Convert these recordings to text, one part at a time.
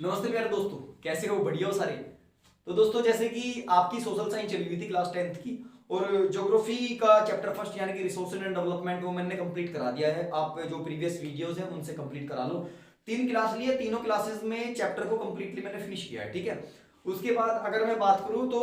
नमस्ते प्यारे दोस्तों, कैसे हो? बढ़िया हो सारे। तो दोस्तों, जैसे कि आपकी सोशल साइंस चली हुई थी क्लास 10th की, और ज्योग्राफी का चैप्टर फर्स्ट यानी कि रिसोर्सेज एंड डेवलपमेंट वो मैंने कंप्लीट करा दिया है। आप जो प्रीवियस वीडियोस हैं उनसे कंप्लीट करा लो। 3 क्लास लिए, तीनों क्लासेस में चैप्टर को कंप्लीटली मैंने फिनिश किया है, ठीक है। उसके बाद अगर मैं बात करूं तो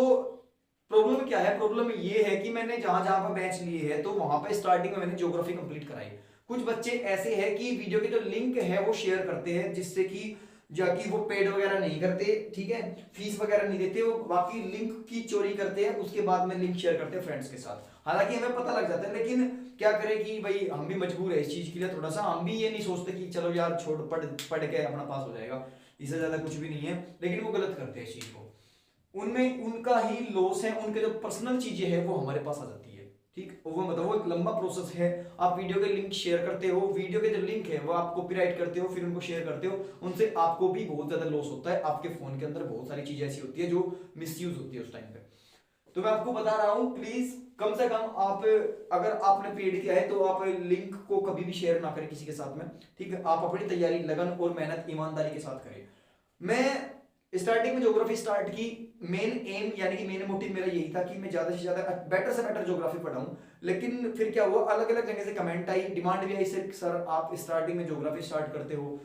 प्रॉब्लम क्या है, प्रॉब्लम ये है कि मैंने जहां जहां पर बैच लिए है तो वहां पर स्टार्टिंग में मैंने ज्योग्राफी कंप्लीट कराई। कुछ बच्चे ऐसे हैं कि वीडियो के जो लिंक है वो शेयर करते हैं, जिससे कि जाकि वो पेड वगैरह नहीं करते, ठीक है, फीस वगैरह नहीं देते, वो बाकी लिंक की चोरी करते हैं, उसके बाद में लिंक शेयर करते हैं फ्रेंड्स के साथ। हालांकि हमें पता लग जाता है, लेकिन क्या करें कि भाई हम भी मजबूर है इस चीज के लिए। थोड़ा सा हम भी ये नहीं सोचते कि चलो यार छोड़, पढ़ पढ़ के अपना पास हो जाएगा, इससे ज्यादा कुछ भी नहीं है, लेकिन वो गलत करते हैं इस चीज को। उनमें उनका ही लॉस है, उनके जो पर्सनल चीजें हैं वो हमारे पास आ जाती है, ठीक। वो मतलब वो एक लंबा प्रोसेस है। आप वीडियो के लिंक शेयर करते हो, वीडियो के जो लिंक है वो आप कॉपीराइट करते हो, फिर उनको शेयर करते हो, उनसे आपको भी बहुत ज्यादा लॉस होता है। आपके फोन के अंदर बहुत सारी चीजें ऐसी होती है जो मिसयूज होती है उस टाइम पे। तो मैं आपको बता रहा हूं, प्लीज कम से कम आप, अगर आपने पेड किया है तो आप लिंक को कभी भी शेयर ना करें किसी के साथ में, ठीक है। आप अपनी तैयारी लगन और मेहनत ईमानदारी के साथ करें। मैं स्टार्टिंग में ज्योग्राफी स्टार्ट की, मेन एम यानी कि मेन मोटिव मेरा यही था कि मैं ज्यादा से ज्यादा बेटर से बेटर ज्योग्राफी पढ़ाऊं। लेकिन फिर क्या हुआ, अलग अलग जगह से कमेंट आई, डिमांड भी आई से सर आप स्टार्टिंग में ज्योग्राफी स्टार्ट करते हो,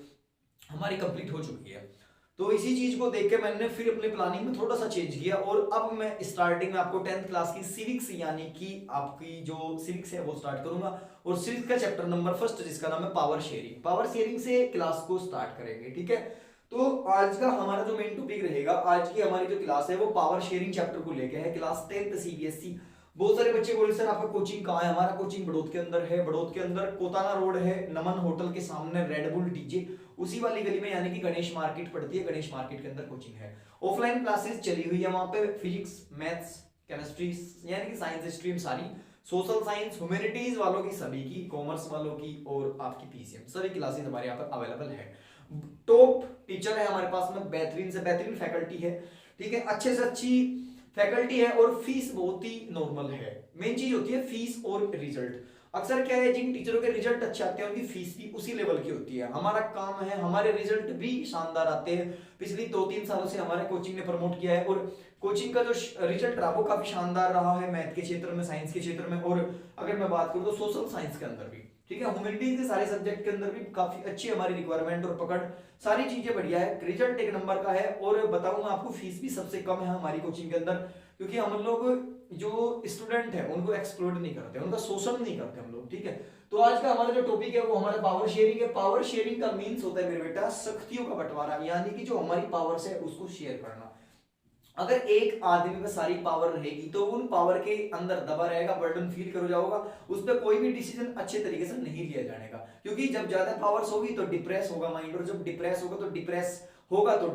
हमारी कंप्लीट हो चुकी है। तो इसी चीज को देख के मैंने फिर अपनी प्लानिंग में थोड़ा सा चेंज किया, और अब मैं स्टार्टिंग में आपको 10th क्लास की सिविक्स यानी कि आपकी जो सिविक्स है वो स्टार्ट करूंगा। और सिविक्स का चैप्टर नंबर फर्स्ट जिसका नाम है पावर शेयरिंग, पावर शेयरिंग से क्लास को स्टार्ट करेंगे, ठीक है। तो आज का हमारा जो मेन टॉपिक रहेगा, आज की हमारी जो क्लास है वो पावर शेयरिंग चैप्टर को लेके है, क्लास 10th सीबीएसई। बहुत सारे बच्चे बोले सर आपका कोचिंग कहाँ है? हमारा कोचिंग बड़ौद के अंदर है, बड़ौद के अंदर कोताना रोड है, नमन होटल के सामने रेड बुल डीजे, उसी वाली गली में यानी कि गणेश मार्केट पड़ती है, गणेश मार्केट के अंदर कोचिंग है। ऑफलाइन क्लासेस चली हुई है वहां पे, फिजिक्स मैथ्स केमिस्ट्री यानी कि साइंस स्ट्रीम सारी, सोशल साइंस ह्यूमैनिटीज वालों की सभी की, कॉमर्स वालों की और आपकी पीसीएम सभी क्लासेस हमारे यहाँ पर अवेलेबल है। टॉप टीचर है हमारे पास में, बेहतरीन से बेहतरीन फैकल्टी है, ठीक है, अच्छे से अच्छी फैकल्टी है, और फीस बहुत ही नॉर्मल है। मेन चीज होती है फीस और रिजल्ट। अक्सर क्या है, जिन टीचरों के रिजल्ट अच्छे आते हैं उनकी फीस भी उसी लेवल की होती है। हमारा काम है, हमारे रिजल्ट भी शानदार आते हैं। पिछली 2-3 सालों से हमारे कोचिंग ने प्रमोट किया है, और कोचिंग का जो रिजल्ट रहा वो काफी शानदार रहा है, मैथ के क्षेत्र में, साइंस के क्षेत्र में, और अगर मैं बात करूं तो सोशल साइंस के अंदर भी, ठीक है, ह्यूमैनिटीज के सारे सब्जेक्ट के अंदर भी काफी अच्छी हमारी रिक्वायरमेंट और पकड़, सारी चीजें बढ़िया है, रिजल्ट एक नंबर का है। और बताऊंगा आपको फीस भी सबसे कम है हमारी कोचिंग के अंदर, क्योंकि हम लोग जो स्टूडेंट है उनको एक्सप्लोर नहीं करते, उनका शोषण नहीं करते हम लोग, ठीक है। तो आज का हमारा जो टॉपिक है वो हमारा पावर शेयरिंग है। पावर शेयरिंग का मीन्स होता है मेरे बेटा शक्तियों का बंटवारा, यानी कि जो हमारी पावर्स है उसको शेयर करना। अगर एक आदमी में सारी पावर रहेगी तो उन पावर के अंदर दबा रहेगा, बर्डन फील कर जाओगा, उस पर कोई भी डिसीजन अच्छे तरीके से नहीं लिया जाएगा, क्योंकि जब ज्यादा पावर्स होगी तो डिप्रेस होगा माइंड, और जब डिप्रेस होगा तो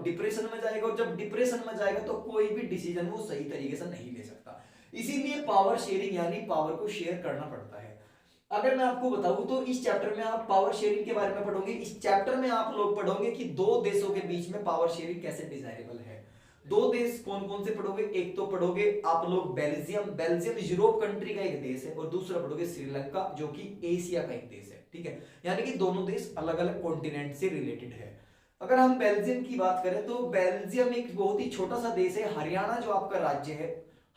डिप्रेशन में जाएगा, और जब डिप्रेशन में जाएगा तो कोई भी डिसीजन वो सही तरीके से नहीं ले सकता। इसीलिए पावर शेयरिंग यानी पावर को शेयर करना पड़ता है। अगर मैं आपको बताऊं तो इस चैप्टर में आप पावर शेयरिंग के बारे में पढ़ोगे, इस चैप्टर में आप लोग पढ़ोगे कि दो देशों के बीच में पावर शेयरिंग कैसे डिजायरेबल है। दो देश कौन कौन से पढ़ोगे, एक तो पढ़ोगे आप लोग बेल्जियम, बेल्जियम यूरोप कंट्री का एक देश है, और दूसरा पढ़ोगे श्रीलंका जो कि एशिया का एक देश है, ठीक है। यानी कि दोनों देश अलग अलग कॉन्टिनेंट से रिलेटेड है। अगर हम बेल्जियम की बात करें तो बेल्जियम एक बहुत ही छोटा सा देश है। हरियाणा जो आपका राज्य है,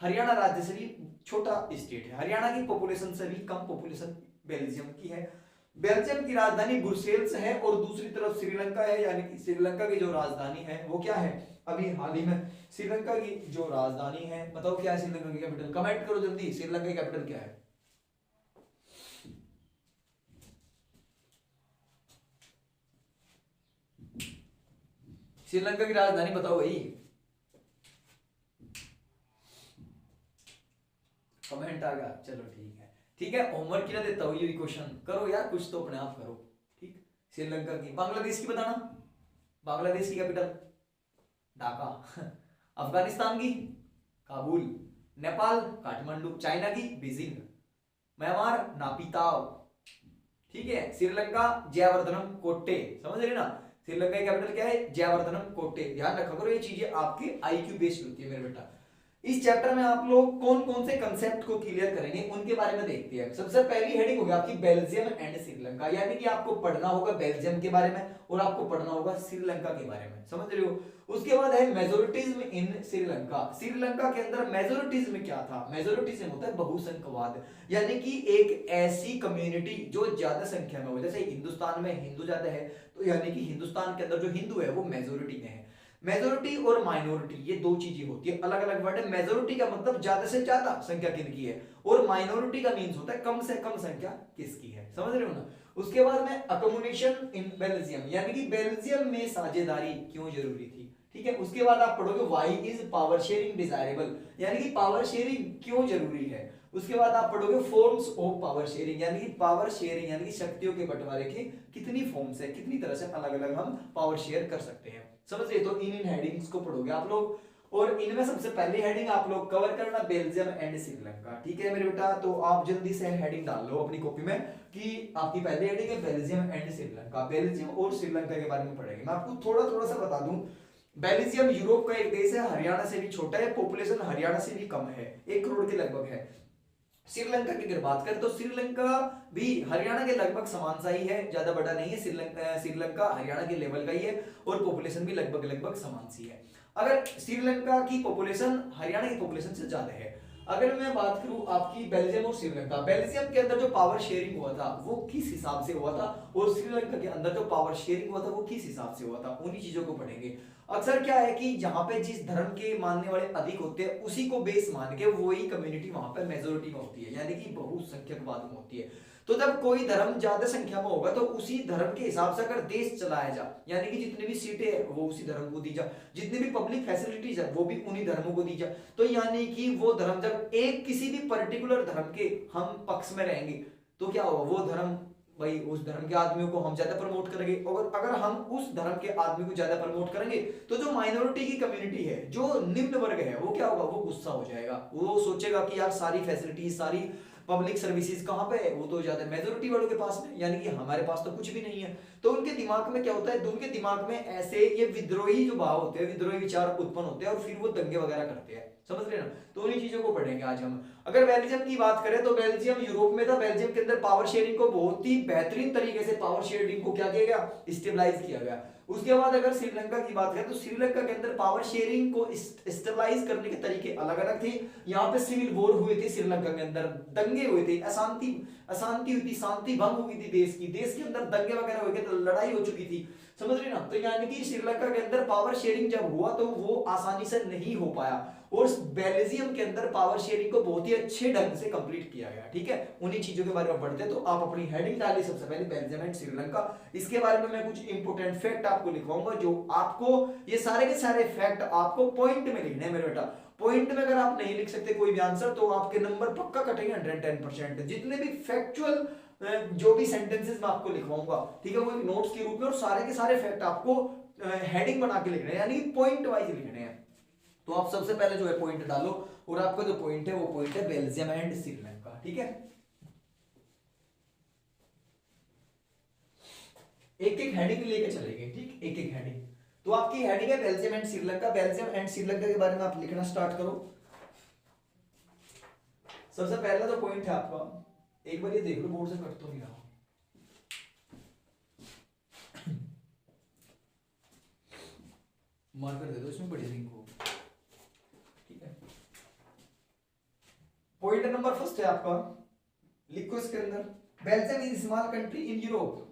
हरियाणा राज्य से भी छोटा स्टेट है, हरियाणा की पॉपुलेशन से भी कम पॉपुलेशन बेल्जियम की है। बेल्जियम की राजधानी ब्रुसेल्स है, और दूसरी तरफ श्रीलंका है, यानी कि श्रीलंका की जो राजधानी है वो क्या है, अभी हाल ही में श्रीलंका की जो राजधानी है, बताओ क्या है श्रीलंका की कैपिटल, कमेंट करो जल्दी, श्रीलंका की कैपिटल क्या है? श्रीलंका की राजधानी बताओ भाई, कमेंट आ गया, चलो ठीक है, ठीक है। होमवर्क किया देता हूँ, ये भी क्वेश्चन करो यार, कुछ तो अपने आप करो, ठीक। श्रीलंका की, बांग्लादेश की बताना, बांग्लादेश की कैपिटल ढाका, अफगानिस्तान की काबुल, नेपाल काठमांडू, चाइना की बीजिंग, म्यांमार नापिताव, ठीक है। श्रीलंका जयवर्धनम कोट्टे, समझ रहे ना, श्रीलंका की कैपिटल क्या है, जयवर्धनम कोट्टे। ध्यान रखा करो, ये चीजें आपके आईक्यू बेस्ड होती है मेरे बेटा। इस चैप्टर में आप लोग कौन कौन से कंसेप्ट को क्लियर करेंगे उनके बारे में देखते हैं। सबसे पहली हेडिंग होगी आपकी बेल्जियम एंड श्रीलंका, यानी कि आपको पढ़ना होगा बेल्जियम के बारे में और आपको पढ़ना होगा श्रीलंका के बारे में, समझ रहे हो। उसके बाद है मेजोरिटिज्म इन श्रीलंका। श्रीलंका के अंदर मेजोरिटिज्म क्या था? मेजोरिटिज्म होता है बहुसंख्यवाद, यानी कि एक ऐसी कम्युनिटी जो ज्यादा संख्या में हो। जैसे हिंदुस्तान में हिंदू ज्यादा है, तो यानी कि हिंदुस्तान के अंदर जो हिंदू है वो मेजोरिटी में है। मेजोरिटी और माइनॉरिटी ये दो चीजें होती है, अलग अलग वर्ड है। मेजोरिटी का मतलब ज्यादा से ज्यादा संख्या किसकी है, और माइनॉरिटी का मींस होता है कम से कम संख्या किसकी है, समझ रहे हो ना। उसके बाद में अकोमोडेशन इन बेल्जियम, यानी कि बेल्जियम में साझेदारी क्यों जरूरी थी, ठीक है। उसके बाद आप पढ़ोगे why is power sharing desirable, यानी कि पावर शेयरिंग क्यों जरूरी है। उसके बाद आप पढ़ोगे फॉर्म्स ऑफ पावर शेयरिंग, यानी कि पावर शेयरिंग यानी कि शक्तियों के बंटवारे की कितनी फॉर्म्स है, कितनी तरह से अलग अलग हम पावर शेयर कर सकते हैं, समझ रहे। तो इन हेडिंग्स को पढ़ोगे आप लोग, और इनमें सबसे पहली हेडिंग आप लोग कवर करना बेल्जियम एंड श्रीलंका, ठीक है मेरे बेटा। तो आप जल्दी से हेडिंग डाल लो अपनी कॉपी में कि आपकी पहली हेडिंग है बेल्जियम एंड श्रीलंका। बेल्जियम और श्रीलंका के बारे में पढ़ेंगे। मैं आपको थोड़ा थोड़ा सा बता दूं, बेल्जियम यूरोप का एक देश है, हरियाणा से भी छोटा है, पॉपुलेशन हरियाणा से भी कम है, 1 करोड़ के लगभग है। श्रीलंका की अगर बात करें तो श्रीलंका भी हरियाणा के लगभग समान सा ही है, ज्यादा बड़ा नहीं है। श्रीलंका हरियाणा के लेवल का ही है और पॉपुलेशन भी लगभग लगभग समान सी है। अगर श्रीलंका की पॉपुलेशन हरियाणा की पॉपुलेशन से ज्यादा है। अगर मैं बात करूं आपकी बेल्जियम और श्रीलंका, बेल्जियम के अंदर जो पावर शेयरिंग हुआ था वो किस हिसाब से हुआ था, और श्रीलंका के अंदर जो पावर शेयरिंग हुआ था वो किस हिसाब से हुआ था, उन्हीं चीजों को पढ़ेंगे। अक्सर क्या है कि जहां पे जिस धर्म के मानने वाले अधिक होते हैं उसी को बेस मान के वही कम्युनिटी वहां पे मेजोरिटी में होती है, यानी कि बहुसंख्यकवाद में होती है। तो जब कोई धर्म ज्यादा संख्या में होगा तो उसी धर्म के हिसाब से अगर देश चलाया जा, यानी कि जितनी भी सीटें है वो उसी धर्म को दी जा, जितनी भी पब्लिक फैसिलिटीज है वो भी उन्हीं धर्मों को दी जा। तो यानी कि वो धर्म जब एक किसी भी पर्टिकुलर धर्म के हम पक्ष में रहेंगे तो क्या होगा, वो धर्म भाई उस धर्म के आदमियों को हम ज्यादा प्रमोट करेंगे, और अगर हम उस धर्म के आदमी को ज्यादा प्रमोट करेंगे तो जो माइनॉरिटी की कम्युनिटी है, जो निम्न वर्ग है, वो क्या होगा, वो गुस्सा हो जाएगा, वो सोचेगा कि यार सारी फैसिलिटीज सारी पब्लिक सर्विसेज कहां पे है, वो तो ज्यादा मेजोरिटी वालों के पास में, यानी कि हमारे पास तो कुछ भी नहीं है। तो उनके दिमाग में क्या होता है, उनके दिमाग में ऐसे ये विद्रोही जो भाव होते हैं, विद्रोही विचार उत्पन्न होते हैं और फिर वो दंगे वगैरह करते हैं, समझ रहे ना। तो उन्हीं चीजों को पढ़ेंगे आज हम। अगर बेल्जियम की बात करें तो बेल्जियम यूरोप में था, बेल्जियम के अंदर पावर शेयरिंग को बहुत ही बेहतरीन तरीके से पावर शेयरिंग को क्या किया गया, स्टेबलाइज किया गया। उसके बाद अगर श्रीलंका की बात करें तो श्रीलंका के अंदर पावर शेयरिंग को स्टेबलाइज करने के तरीके अलग अलग थे। यहाँ पे सिविल वॉर हुए थे, श्रीलंका के अंदर दंगे हुए थे, अशांति अशांति हुई थी, शांति भंग हुई थी देश के अंदर दंगे वगैरह हुए थे, तो लड़ाई हो चुकी थी, समझ रहे ना। तो यानी कि श्रीलंका के अंदर पावर शेयरिंग जब हुआ तो वो आसानी से नहीं हो पाया, और बेल्जियम के अंदर पावर शेयरिंग को बहुत ही अच्छे ढंग से कंप्लीट किया गया, ठीक है। उन्हीं चीजों के बारे में पढ़ते हैं। तो आप अपनी हेडिंग डालिए सबसे पहले बेल्जियम एंड श्रीलंका। इसके बारे में मैं कुछ इंपोर्टेंट फैक्ट आपको लिखवाऊंगा, जो आपको ये सारे के सारे फैक्ट आपको पॉइंट में लिखने हैं मेरे बेटा। पॉइंट में अगर आप नहीं लिख सकते कोई भी आंसर तो आपके नंबर पक्का कटेंगे 110%। जितने भी फैक्चुअल जो भी सेंटेंसेस मैं आपको लिखवाऊंगा, ठीक है, वो नोट्स के रूप में, और सारे के सारे फैक्ट आपको हेडिंग बना के लिखने हैं, यानी पॉइंट वाइज लिखने हैं। तो आप सबसे पहले जो है पॉइंट डालो, और आपका जो पॉइंट है वो पॉइंट है बेल्जियम एंड श्रीलंका, ठीक है। एक एक हेडिंग लेके चलेंगे, ठीक, एक एक हेडिंग। तो आपकी हेडिंग है Belgium and Sri Lanka. Belgium and Sri Lanka के बारे में आप लिखना स्टार्ट करो। सबसे पहला जो पॉइंट है आपका, एक बार ये देख लो बोर्ड से कट तो नहीं रहा, मार्कर दे दो इसमें बड़ी रिंग को, ठीक है। पॉइंट नंबर फर्स्ट है आपका, लिखो इसके अंदर, Belgium is small country in Europe.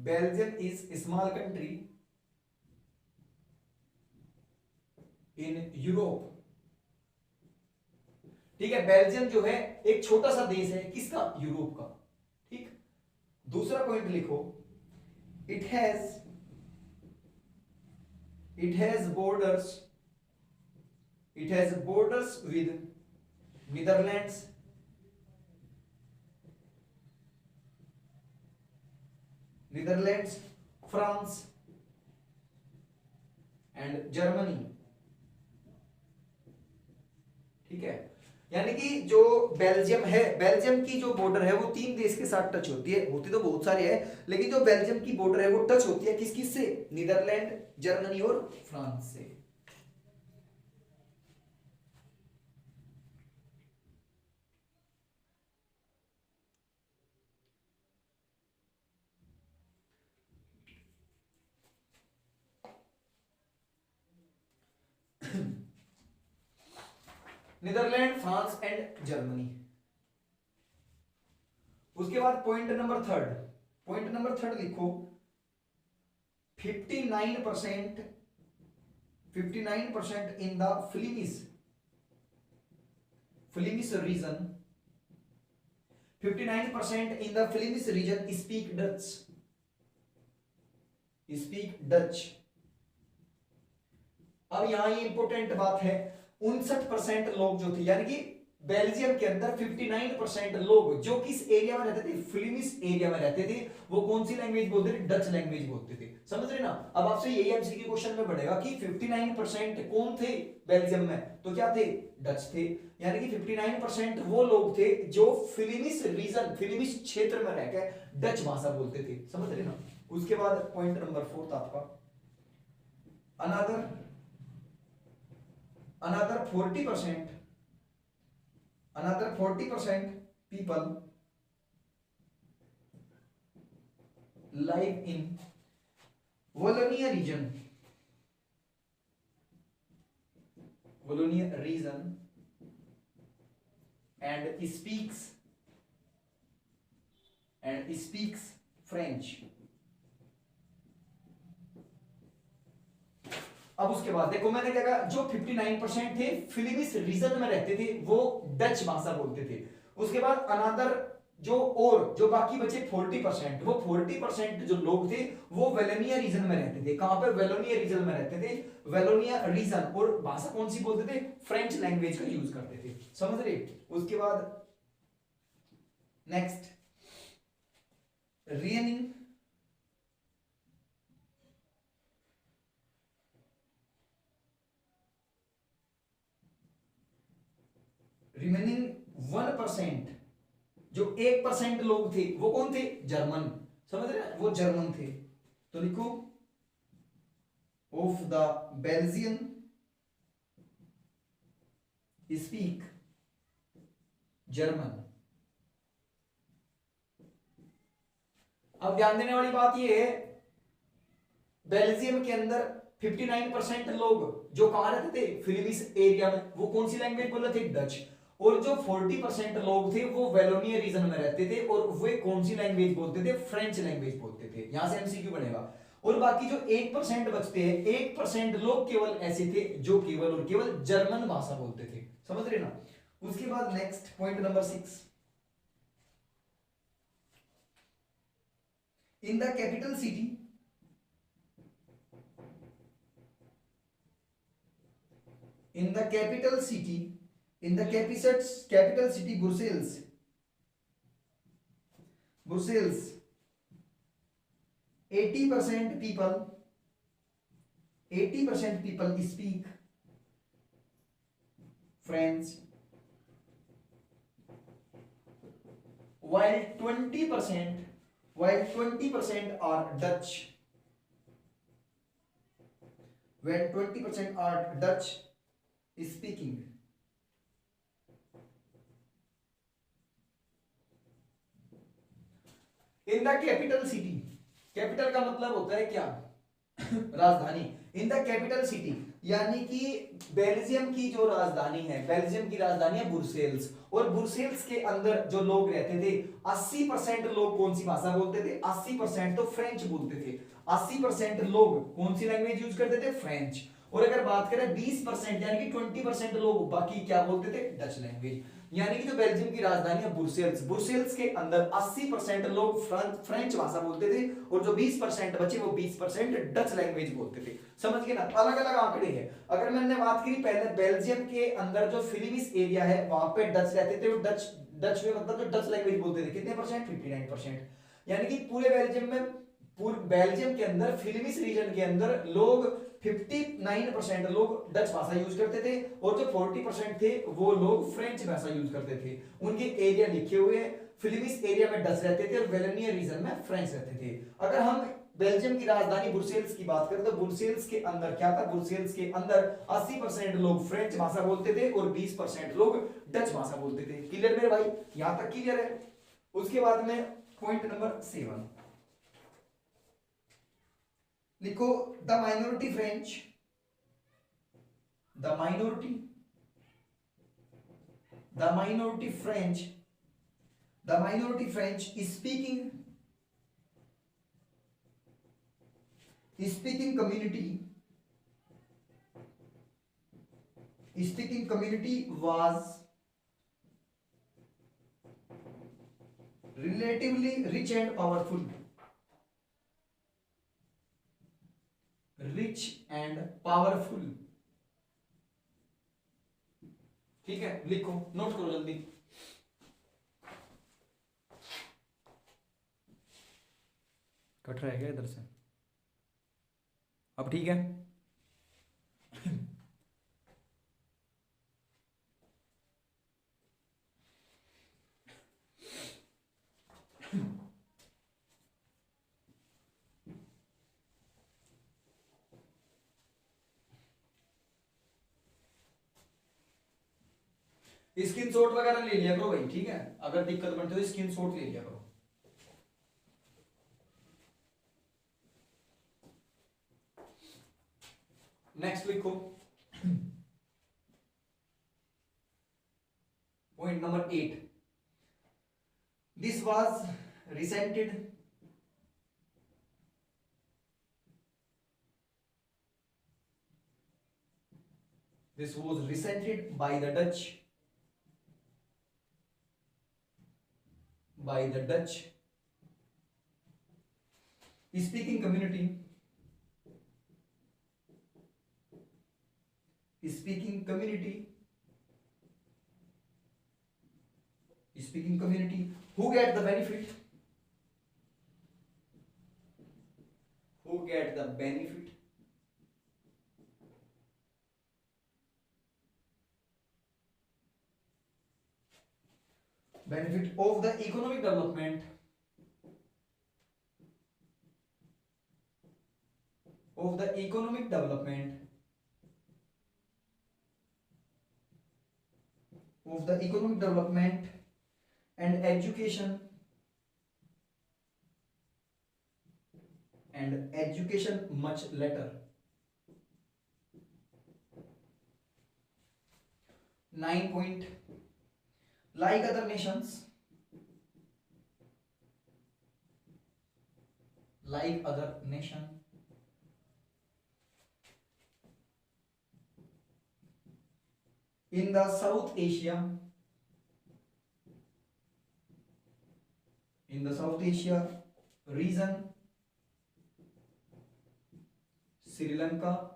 Belgium is small country in Europe, ठीक है। बेल्जियम जो है एक छोटा सा देश है, किसका, यूरोप का, ठीक। दूसरा पॉइंट लिखो, it has borders with Netherlands, France and Germany, ठीक है। यानी कि जो बेल्जियम है, बेल्जियम की जो बॉर्डर है वो 3 देश के साथ टच होती है, होती तो बहुत सारे है, लेकिन जो बेल्जियम की बॉर्डर है वो टच होती है किस किस से, नीदरलैंड, जर्मनी और फ्रांस से। Netherlands, France and Germany. उसके बाद point number third, point number third लिखो, 59% 59% in the Flemish region, 59% in the Flemish region speak Dutch। अब यहां ये इंपोर्टेंट बात है, 59% लोग जो थे, यानी कि बेल्जियम के अंदर 59% लोग जो किस एरिया में रहते थे, फ्लिमिश एरिया में रहते थे, वो कौन सी लैंग्वेज बोलते थे, डच लैंग्वेज बोलते थे। समझ रहे ना। अब आपसे यही एमसीक्यू क्वेश्चन में बढ़ेगा कि 59% कौन थे बेल्जियम में, तो क्या थे, डच थे। यानी कि 59% वो लोग थे जो फ्लिमिश रीजन, फ्लिमिश क्षेत्र में रहकर डच भाषा बोलते थे। समझ रहे ना। उसके बाद पॉइंट नंबर 4 आपका, another 40% people live in Wallonia region and speaks French। अब उसके बाद देखो मैंने क्या कहा, जो 59% थे फिलिपिस रीजन में रहते थे वो डच भाषा बोलते थे। उसके बाद अनादर जो बाकी बचे 40%, वो 40% जो लोग थे वो वेलोनिया रीजन में रहते थे। कहां पर, वेलोनिया रीजन में रहते थे, वेलोनिया रीजन, और भाषा कौन सी बोलते थे, फ्रेंच लैंग्वेज का यूज करते थे। समझ रहे। उसके बाद नेक्स्ट, रिमेनिंग 1%, जो 1% लोग थे वो कौन थे, जर्मन। समझ रहे हैं, वो जर्मन थे। तो लिखो, of the Belgian speak German. अब ध्यान देने वाली बात यह है, बेल्जियम के अंदर 59% लोग जो कहां रहते थे, फिलिपिस एरिया में, वो कौन सी लैंग्वेज बोल रहे थे, डच। और जो 40% लोग थे वो वेलोनिया रीजन में रहते थे और वे कौन सी लैंग्वेज बोलते थे, फ्रेंच लैंग्वेज बोलते थे। यहां से एमसीक्यू बनेगा। और बाकी जो 1% बचते हैं, 1% लोग केवल ऐसे थे जो केवल और केवल जर्मन भाषा बोलते थे। समझ रहे ना। उसके बाद next point number 6, in the capital city, in the capital city Brussels 80% people speak French, while 20% are Dutch, speaking। In the capital city, capital का मतलब होता है क्या, राजधानी। इन द कैपिटल सिटी यानी कि बेल्जियम की जो राजधानी है, बेल्जियम की राजधानी है ब्रुसेल्स, और ब्रुसेल्स के अंदर जो लोग रहते थे 80% लोग कौन सी भाषा बोलते थे, 80% तो फ्रेंच बोलते थे। 80% लोग कौन सी लैंग्वेज यूज करते थे, फ्रेंच। और अगर बात करें 20% यानी कि 20% लोग बाकी क्या बोलते थे, डच लैंग्वेज। यानी कि जो बेल्जियम की राजधानी है ब्रुसेल्स, ब्रुसेल्स के अंदर 80% लोग फ्रेंच भाषा बोलते थे और जो 20% बचे वो 20% डच लैंग्वेज बोलते थे। समझ गए ना। अलग अलग आंकड़े हैं। अगर मैंने बात करी पहले, बेल्जियम के अंदर जो फिलिपिस एरिया है वहां पे डच रहते थे, डच में मतलब जो डच लैंग्वेज बोलते थे, कितने परसेंट, 59%। यानी कि पूरे बेल्जियम के अंदर, फिलिपिस रीजन के अंदर लोग 50 59% लोग डच भाषा यूज करते थे और जो 40% थे वो लोग फ्रेंच भाषा यूज करते थे। उनके एरिया लिखे हुए हैं, फिलिमिस एरिया में डच रहते थे और वेलोनिया रीजन में फ्रेंच रहते थे। अगर हम बेल्जियम की राजधानी ब्रुसेल्स की बात करें तो ब्रुसेल्स के अंदर क्या था, ब्रुसेल्स के अंदर 80% लोग फ्रेंच भाषा बोलते थे और 20% लोग डच भाषा बोलते थे। क्लियर मेरे भाई, यहां तक क्लियर है। उसके बाद में पॉइंट नंबर 7 लिखो, the minority French, the minority French, the minority French speaking community was relatively rich and powerful, ठीक है, लिखो, नोट करो जल्दी। कट रहा है क्या इधर से? अब ठीक है। स्क्रीनशॉट वगैरह ले लिया करो भाई, ठीक है, अगर दिक्कत बनती है तो स्क्रीनशॉट ले लिया करो। नेक्स्ट लिखो, point number 8, this was resented by the Dutch speaking community who get the benefit of the economic development and education much later. 9 point, like other nations, in the South Asia region, Sri Lanka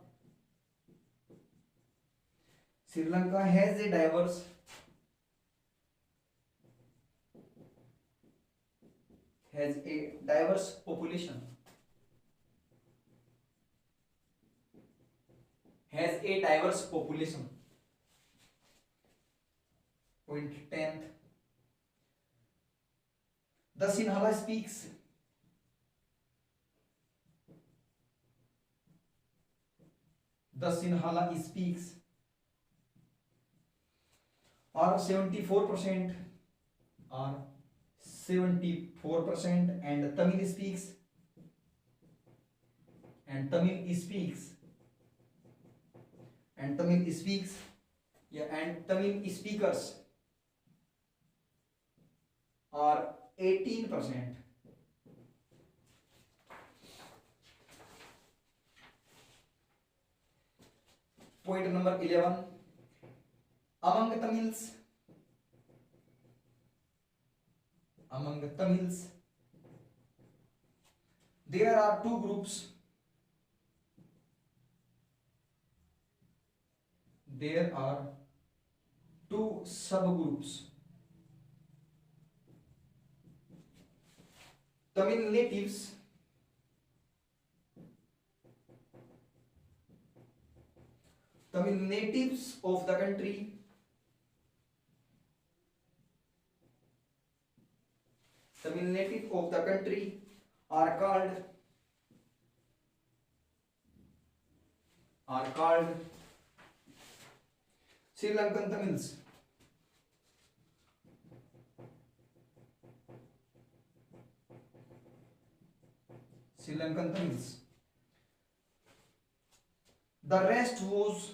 has a diverse population, Point 10th, the Sinhala speaks are 74%, and Tamil speaks and Tamil speakers are 18%. Point number 11, among Tamils there are two groups, there are two subgroups, Tamil natives Tamil natives of the country Tamil native of the country are called Sri Lankan Tamils. Sri Lankan Tamils. The rest was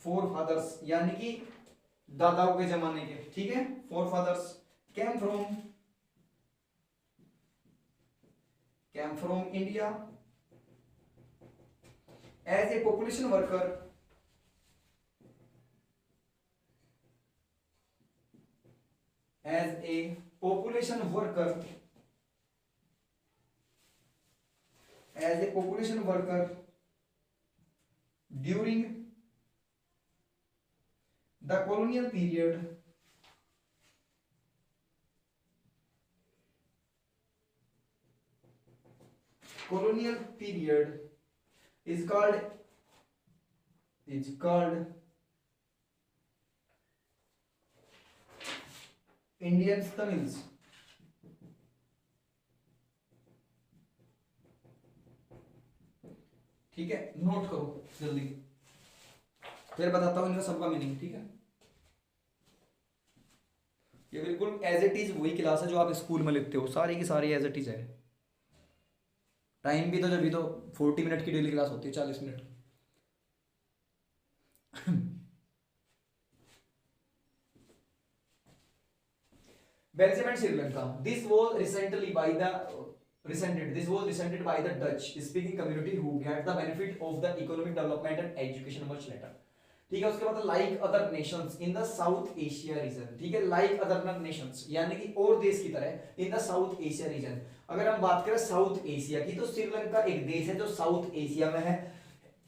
forefathers यानी कि दादाओं के जमाने के, ठीक है, forefathers came from India as a population worker during the colonial period is called Indian Tamils. ठीक है, नोट करो जल्दी, फिर बताता हूं इनका सबका मीनिंग, ठीक है। ये बिल्कुल एज इट इज वही क्लास है जो आप स्कूल में लिखते हो, सारी की सारी एज इट इज है। टाइम भी तो जब भी तो 40 मिनट की डेली क्लास होती है, 40 minute. Belgium and Sri Lanka. This was resented by the Dutch-speaking community who had the benefit of the economic development and education much later. ठीक है, उसके बाद like other Nations in the south Asia region, ठीक है, like other Nations यानी कि और देश की तरह in the south Asia region. अगर हम बात करें साउथ एशिया की, तो श्रीलंका एक देश है जो साउथ एशिया में है।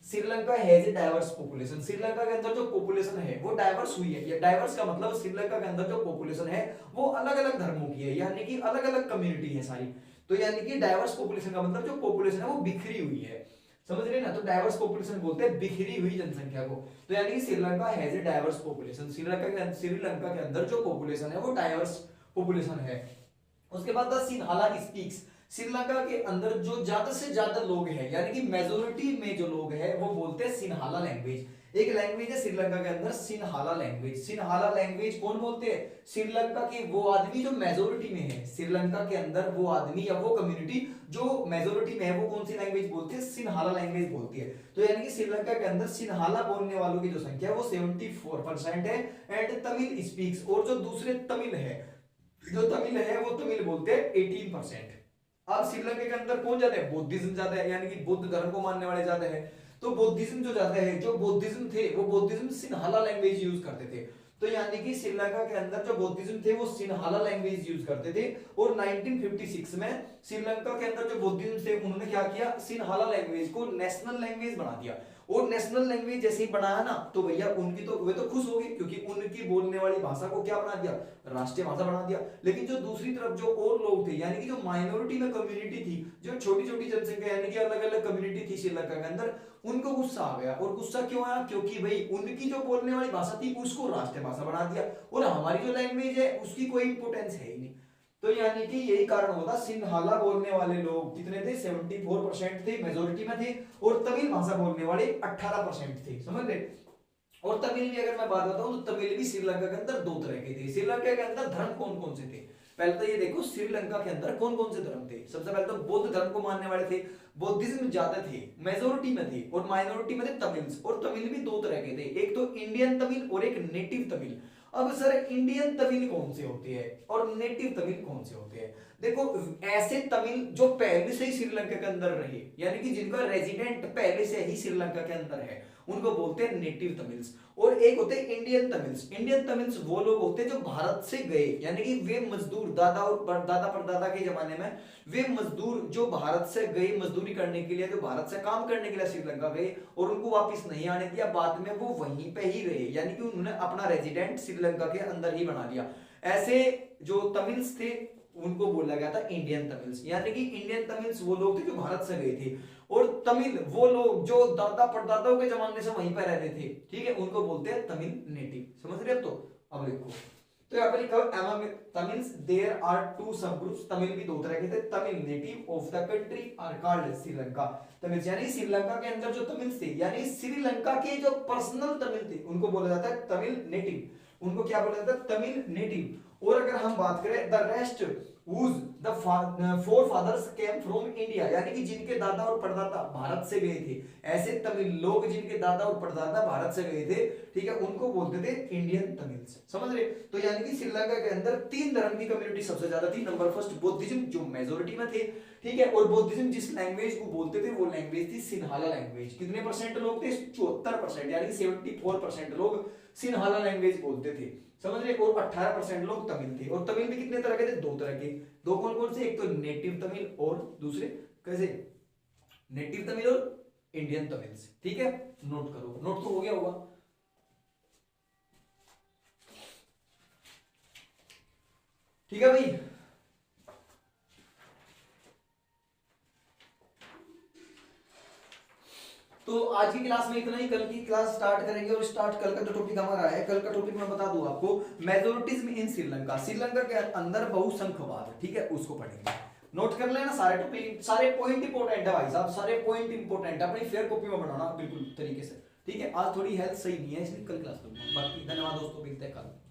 Sri Lanka has a diverse population, Sri Lanka के अंदर जो पॉपुलेशन है वो डाइवर्स हुई है। ये डाइवर्स का मतलब श्रीलंका के अंदर जो पॉपुलेशन है वो अलग अलग धर्मों की है, यानी कि अलग अलग कम्युनिटी है सारी। तो यानी कि डाइवर्स पॉपुलेशन का मतलब जो पॉपुलेशन है वो बिखरी हुई है, समझ रहे ना। तो डाइवर्स पॉपुलेशन बोलते हैं बिखरी हुई जनसंख्या को। तो यानी कि Sri Lanka has a diverse population, Sri Lanka के अंदर जो पॉपुलेशन है वो डाइवर्स पॉपुलेशन है। उसके बाद द सिन्हाला स्पीक्स, श्रीलंका के अंदर जो ज्यादा से ज्यादा लोग हैं यानी कि मेजोरिटी में जो लोग हैं वो बोलते हैं सिन्हाला लैंग्वेज। एक लैंग्वेज है श्रीलंका के अंदर सिन्हाला लैंग्वेज। सिन्हाला लैंग्वेज कौन बोलते हैं? श्रीलंका के वो आदमी जो मेजोरिटी में है, श्रीलंका के अंदर वो आदमी या वो कम्युनिटी जो मेजोरिटी में है वो कौन सी लैंग्वेज बोलती है? सिन्हाला लैंग्वेज बोलती है। तो यानी कि श्रीलंका के अंदर सिन्हाला बोलने वालों की जो संख्या है वो 74% है। एंड तमिल स्पीक्स, और जो दूसरे तमिल है, जो तमिल है वो तमिल बोलते हैं 18%। अब श्रीलंका के अंदर कौन ज्यादा है? बुद्धिज्म ज्यादा है, यानी कि बुद्ध धर्म को मानने वाले ज्यादा है। तो बुद्धिज्म जो ज्यादा है, जो बुद्धिज्म थे वो बुद्धिज्म सिन्हाला लैंग्वेज यूज करते थे। तो यानी कि श्रीलंका के अंदर जो बुद्धिज्म थे वो सिन्हाला लैंग्वेज यूज करते थे। और 1956 में श्रीलंका के अंदर जो बुद्धिज्म थे उन्होंने क्या किया? सिन्हाला लैंग्वेज को नेशनल लैंग्वेज बना दिया। और नेशनल लैंग्वेज जैसे ही बनाया ना तो भैया उनकी तो वे तो खुश हो गए, क्योंकि उनकी बोलने वाली भाषा को क्या बना दिया? राष्ट्रीय भाषा बना दिया। लेकिन जो दूसरी तरफ जो और लोग थे, यानी कि जो माइनॉरिटी में कम्युनिटी थी, जो छोटी छोटी जनसंख्या यानी कि अलग अलग कम्युनिटी थी श्रीलंका के अंदर, उनको गुस्सा आ गया। और गुस्सा क्यों आया? क्योंकि भाई उनकी जो बोलने वाली भाषा थी उसको राष्ट्रीय भाषा बना दिया और हमारी जो लैंग्वेज है उसकी कोई इंपोर्टेंस है ही नहीं। तो यानी कि यही कारण होता, सिन्हाला बोलने वाले लोग कितने थे? 74% थे, मेजोरिटी में थे। और तमिल भाषा बोलने वाले 18% थे, समझ रहे। और तमिल की अगर मैं बात बताऊं तो तमिल भी श्रीलंका के अंदर दो तरह के थे। श्रीलंका के अंदर धर्म कौन कौन से थे? पहले तो ये देखो श्रीलंका के अंदर कौन कौन से धर्म थे। सबसे पहले तो बौद्ध धर्म को मानने वाले थे, बुद्धिज्म ज्यादा थे, मेजोरिटी में थे। और माइनॉरिटी में थे तमिल्स। और तमिल भी दो तरह के थे, एक तो इंडियन तमिल और एक नेटिव तमिल। अब सर इंडियन तमिल कौन से होते हैं और नेटिव तमिल कौन से होते हैं? देखो ऐसे तमिल जो पहले से ही श्रीलंका के अंदर रहे, यानी कि जिनका रेजिडेंट पहले से ही श्रीलंका के अंदर है, उनको बोलते हैं नेटिव तमिल्स। और एक होते हैं इंडियन तमिल्स। इंडियन तमिल्स वो लोग होते हैं जो भारत से गए, यानी कि वे मजदूर, दादा और दादा परदादा के जमाने में वे मजदूर जो भारत से गए मजदूरी करने के लिए, जो भारत से काम करने के लिए श्रीलंका गए और उनको वापस नहीं आने दिया, बाद में वो वहीं पे ही रहे, यानी कि उन्होंने अपना रेजिडेंट श्रीलंका के अंदर ही बना लिया। ऐसे जो तमिल्स थे उनको बोला गया था इंडियन तमिल्स, यानी कि इंडियन तमिल्स वो लोग थे जो भारत से गए थे, और तमिल वो लोग जो दादा परदादाओं के जमाने से वहीं पर रहते थे, ठीक है, उनको बोलते हैं तमिल नेटिव। समझ रहे हो? तो अब देखो, तो यहाँ पर लिखा among Tamils there are two sub groups. Tamil भी दो तरह के थे। Tamil native of the country are called Sri Lanka Tamils, यानी श्रीलंका के अंदर जो तमिल्स थे, यानी श्रीलंका के जो पर्सनल तमिल थे, उनको बोला जाता है तमिल नेटिव। उनको क्या बोला जाता है? तमिल नेटिव। और अगर हम बात करें the rest whose the forefathers came from India, यानी कि जिनके दादा और परदादा भारत से गए थे, ऐसे तमिल लोग जिनके दादा और परदादा भारत से गए थे, ठीक है, उनको बोलते थे इंडियन तमिल्स। समझ रहे? तो यानी कि श्रीलंका के अंदर तीन धर्म की कम्युनिटी सबसे ज्यादा थी। नंबर फर्स्ट बुद्धिज्म जो मेजोरिटी में थे, ठीक है, और बुद्धिज्म जिस लैंग्वेज को बोलते थे वो लैंग्वेज थी सिन्हाला लैंग्वेज। कितने परसेंट लोग थे? 74%, यानी कि 74% लोग सिन्हाला लैंग्वेज बोलते थे। समझ रहे? और 18% लोग तमिल थे। और तमिल भी कितने तरह के थे? दो तरह के। दो कौन कौन से? एक तो नेटिव तमिल और दूसरे कैसे? नेटिव तमिल और इंडियन तमिल्स। ठीक है, नोट करो। नोट तो हो गया होगा। ठीक है भाई, तो आज की क्लास में इतना ही। कल की क्लास स्टार्ट करेंगे, और स्टार्ट कल का जो टॉपिक हमारा है, कल का टॉपिक मैं बता दूं आपको, मेजोरिटिज्म इन श्रीलंका। श्रीलंका के अंदर बहुसंख्यवाद, ठीक है, उसको पढ़ेंगे। नोट कर लेना सारे टॉपिक, सारे पॉइंट इंपोर्टेंट है भाई साहब, सारे पॉइंट इंपोर्टेंट है। अपनी फेयर कॉपी में बनाना बिल्कुल तरीके से। ठीक है, आज थोड़ी हेल्थ सही नहीं है इसलिए कल क्लास करूंगा। बाकी धन्यवाद दोस्तों, मिलते हैं कल।